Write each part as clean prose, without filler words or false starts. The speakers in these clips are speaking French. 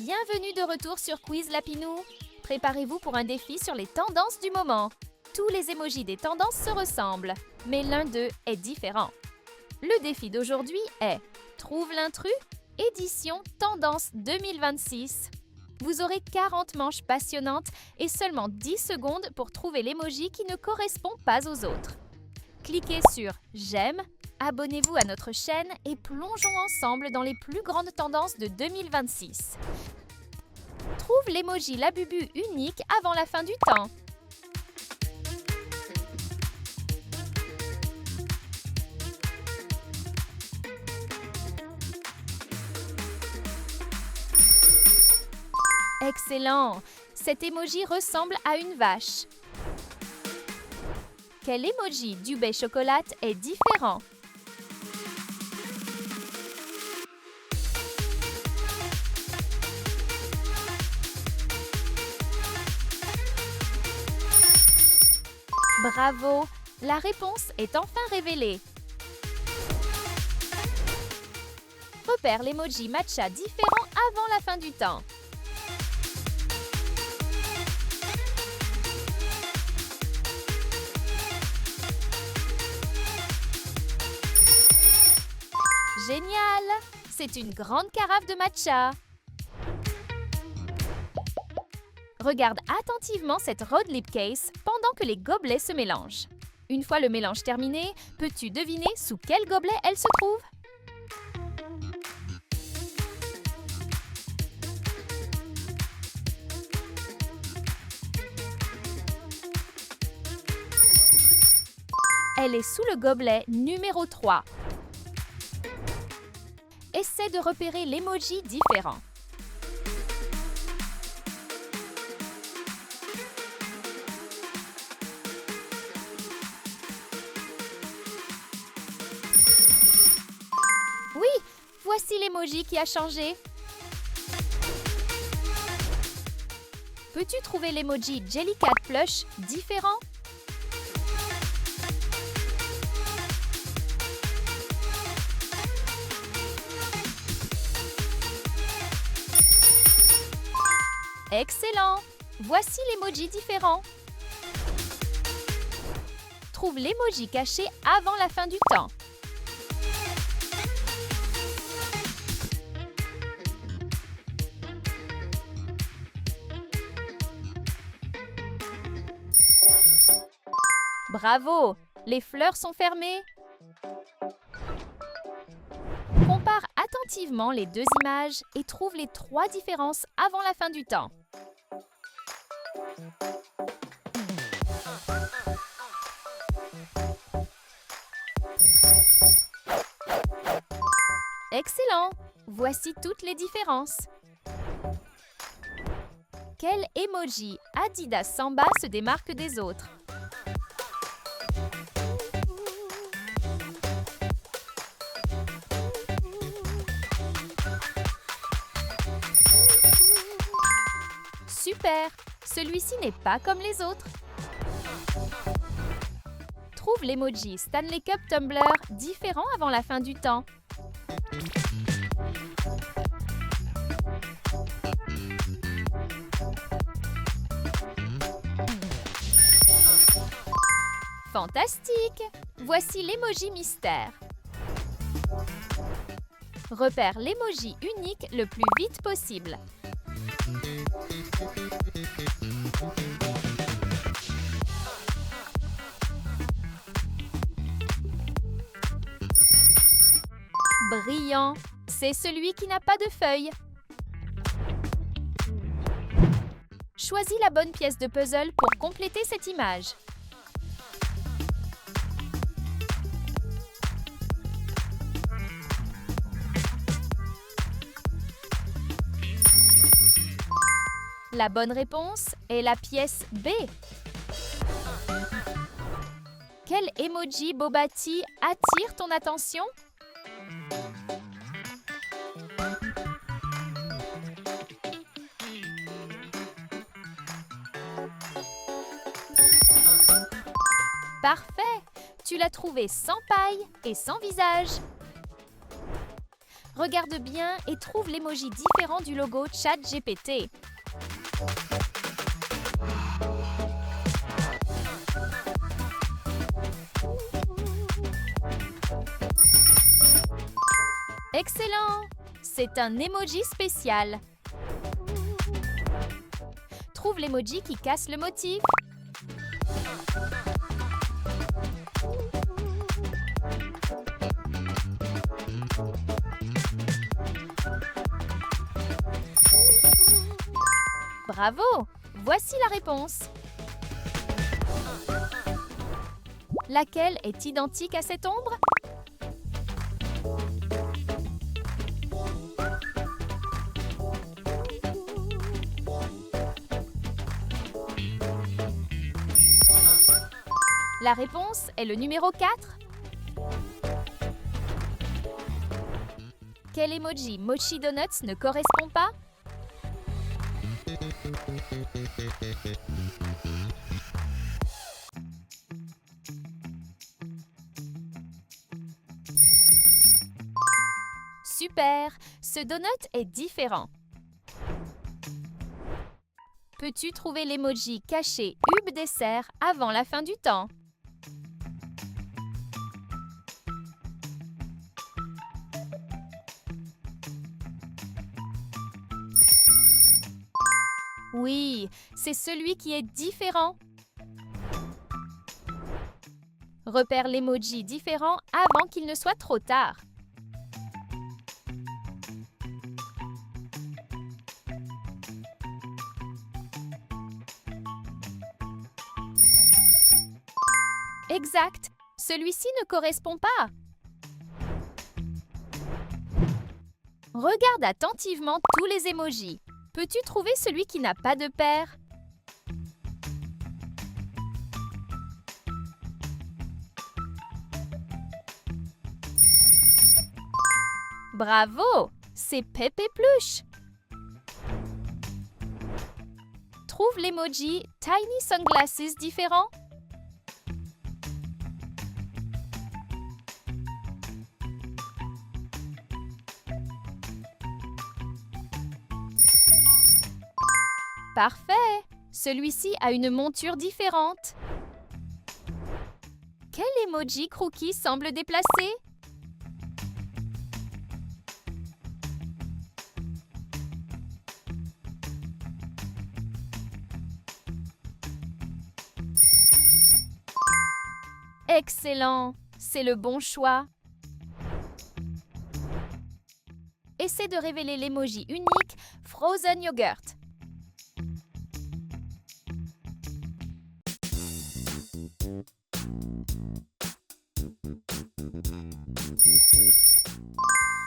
Bienvenue de retour sur Quiz Lapinou. Préparez-vous pour un défi sur les tendances du moment. Tous les emojis des tendances se ressemblent, mais l'un d'eux est différent. Le défi d'aujourd'hui est Trouve l'intrus, édition Tendance 2026. Vous aurez 40 manches passionnantes et seulement 10 secondes pour trouver l'emoji qui ne correspond pas aux autres. Cliquez sur J'aime, abonnez-vous à notre chaîne et plongeons ensemble dans les plus grandes tendances de 2026. Trouve l'emoji Labubu unique avant la fin du temps. Excellent! Cet emoji ressemble à une vache. Quel emoji Dubé Chocolate est différent? Bravo! La réponse est enfin révélée. Repère l'emoji matcha différent avant la fin du temps. Génial! C'est une grande carafe de matcha. Regarde attentivement cette Rod Lip Case pendant que les gobelets se mélangent. Une fois le mélange terminé, peux-tu deviner sous quel gobelet elle se trouve? Elle est sous le gobelet numéro 3. Essaie de repérer l'emoji différent. Oui, voici l'emoji qui a changé. Peux-tu trouver l'emoji Jellycat Plush différent? Excellent! Voici l'emoji différent. Trouve l'emoji caché avant la fin du temps. Bravo! Les fleurs sont fermées. Compare attentivement les deux images et trouve les 3 différences avant la fin du temps. Excellent! Voici toutes les différences. Quel emoji Adidas Samba se démarque des autres? Super! Celui-ci n'est pas comme les autres. Trouve l'emoji Stanley Cup Tumbler différent avant la fin du temps. Fantastique! Voici l'emoji mystère. Repère l'emoji unique le plus vite possible. Brillant! C'est celui qui n'a pas de feuilles. Choisis la bonne pièce de puzzle pour compléter cette image. La bonne réponse est la pièce B. Quel emoji Bobati attire ton attention? Parfait! Tu l'as trouvé sans paille et sans visage. Regarde bien et trouve l'emoji différent du logo ChatGPT. Excellent! C'est un emoji spécial. Trouve l'emoji qui casse le motif. Bravo! Voici la réponse. Laquelle est identique à cette ombre? La réponse est le numéro 4. Quel emoji Mochi Donuts ne correspond pas? Super! Ce donut est différent. Peux-tu trouver l'emoji caché Ub dessert avant la fin du temps? Oui, c'est celui qui est différent. Repère l'emoji différent avant qu'il ne soit trop tard. Exact, celui-ci ne correspond pas. Regarde attentivement tous les emojis. Peux-tu trouver celui qui n'a pas de paire? Bravo! C'est Pépé Pluche! Trouve l'emoji Tiny Sunglasses différent. Parfait! Celui-ci a une monture différente. Quel emoji Crookie semble déplacé? Excellent! C'est le bon choix. Essaie de révéler l'emoji unique Frozen Yogurt.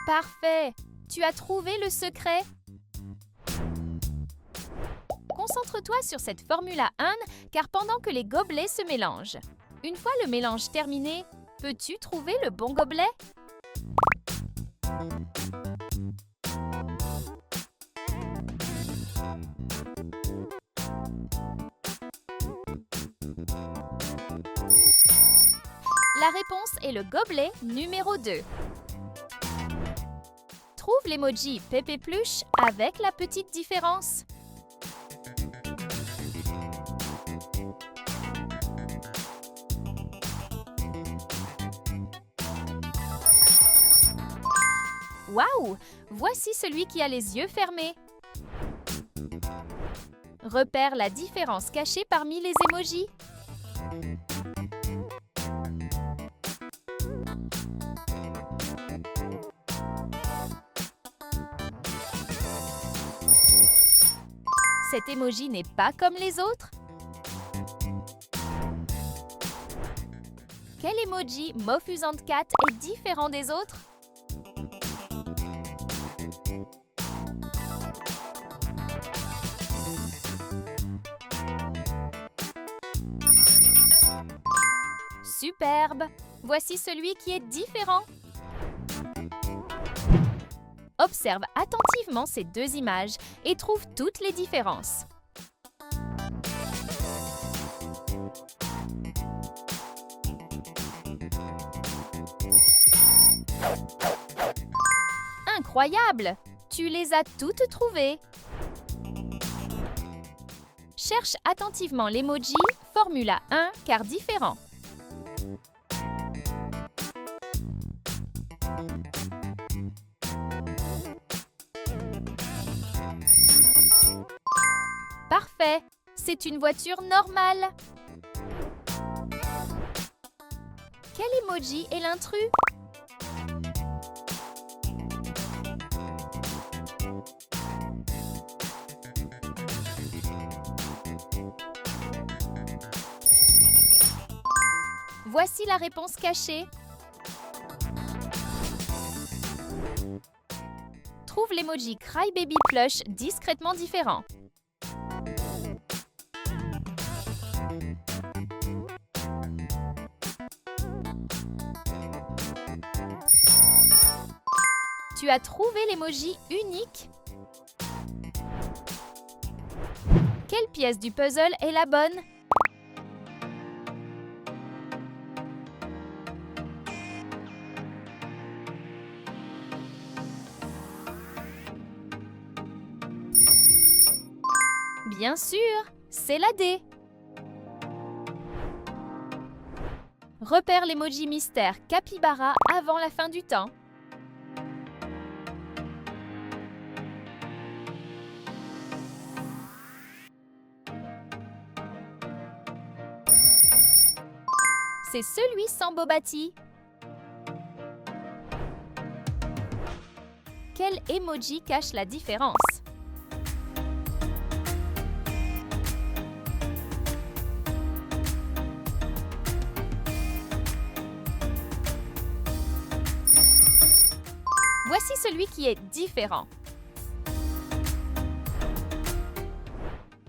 Parfait! Tu as trouvé le secret? Concentre-toi sur cette formule à 1 car pendant que les gobelets se mélangent. Une fois le mélange terminé, peux-tu trouver le bon gobelet? La réponse est le gobelet numéro 2. Trouve l'emoji Pépé Pluche avec la petite différence. Waouh! Voici celui qui a les yeux fermés. Repère la différence cachée parmi les emojis. Cet emoji n'est pas comme les autres. Quel emoji Mofusante Cat est différent des autres? Superbe! Voici celui qui est différent. Observe attentivement ces deux images et trouve toutes les différences. Incroyable! Tu les as toutes trouvées! Cherche attentivement l'emoji Formula 1 car différent. Parfait! C'est une voiture normale! Quel emoji est l'intrus? Voici la réponse cachée. Trouve l'emoji Crybaby Plush discrètement différent. Tu as trouvé l'emoji unique? Quelle pièce du puzzle est la bonne? Bien sûr, c'est la D. Repère l'emoji mystère capybara avant la fin du temps. C'est celui sans Bobati. Quel emoji cache la différence? Voici celui qui est différent.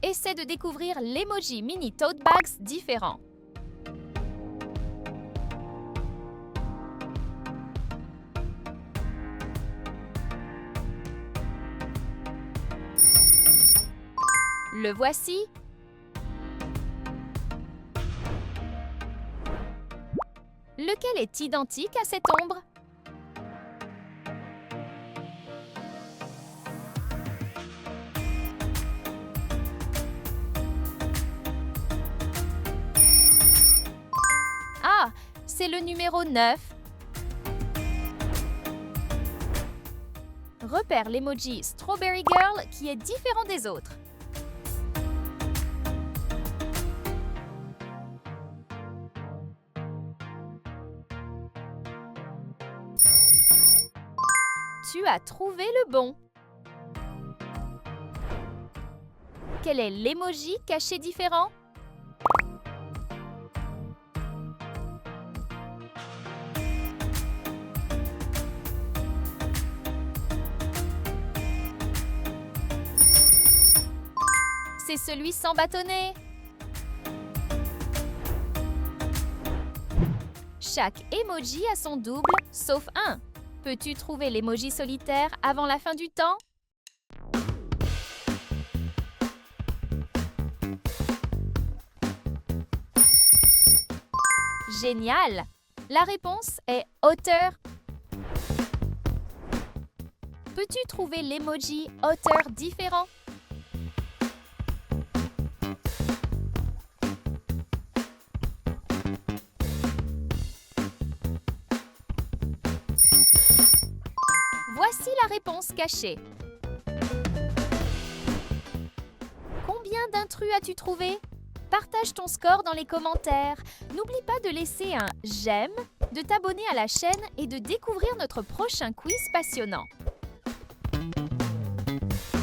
Essaie de découvrir l'emoji mini tote bags différent. Le voici. Lequel est identique à cette ombre? Ah, c'est le numéro 9. Repère l'emoji Strawberry Girl qui est différent des autres. Tu as trouvé le bon. Quel est l'emoji caché différent? C'est celui sans bâtonnet. Chaque emoji a son double, sauf un. Peux-tu trouver l'emoji solitaire avant la fin du temps? Génial! La réponse est hauteur. Peux-tu trouver l'emoji hauteur différent? Voici la réponse cachée. Combien d'intrus as-tu trouvé? Partage ton score dans les commentaires. N'oublie pas de laisser un j'aime, de t'abonner à la chaîne et de découvrir notre prochain quiz passionnant.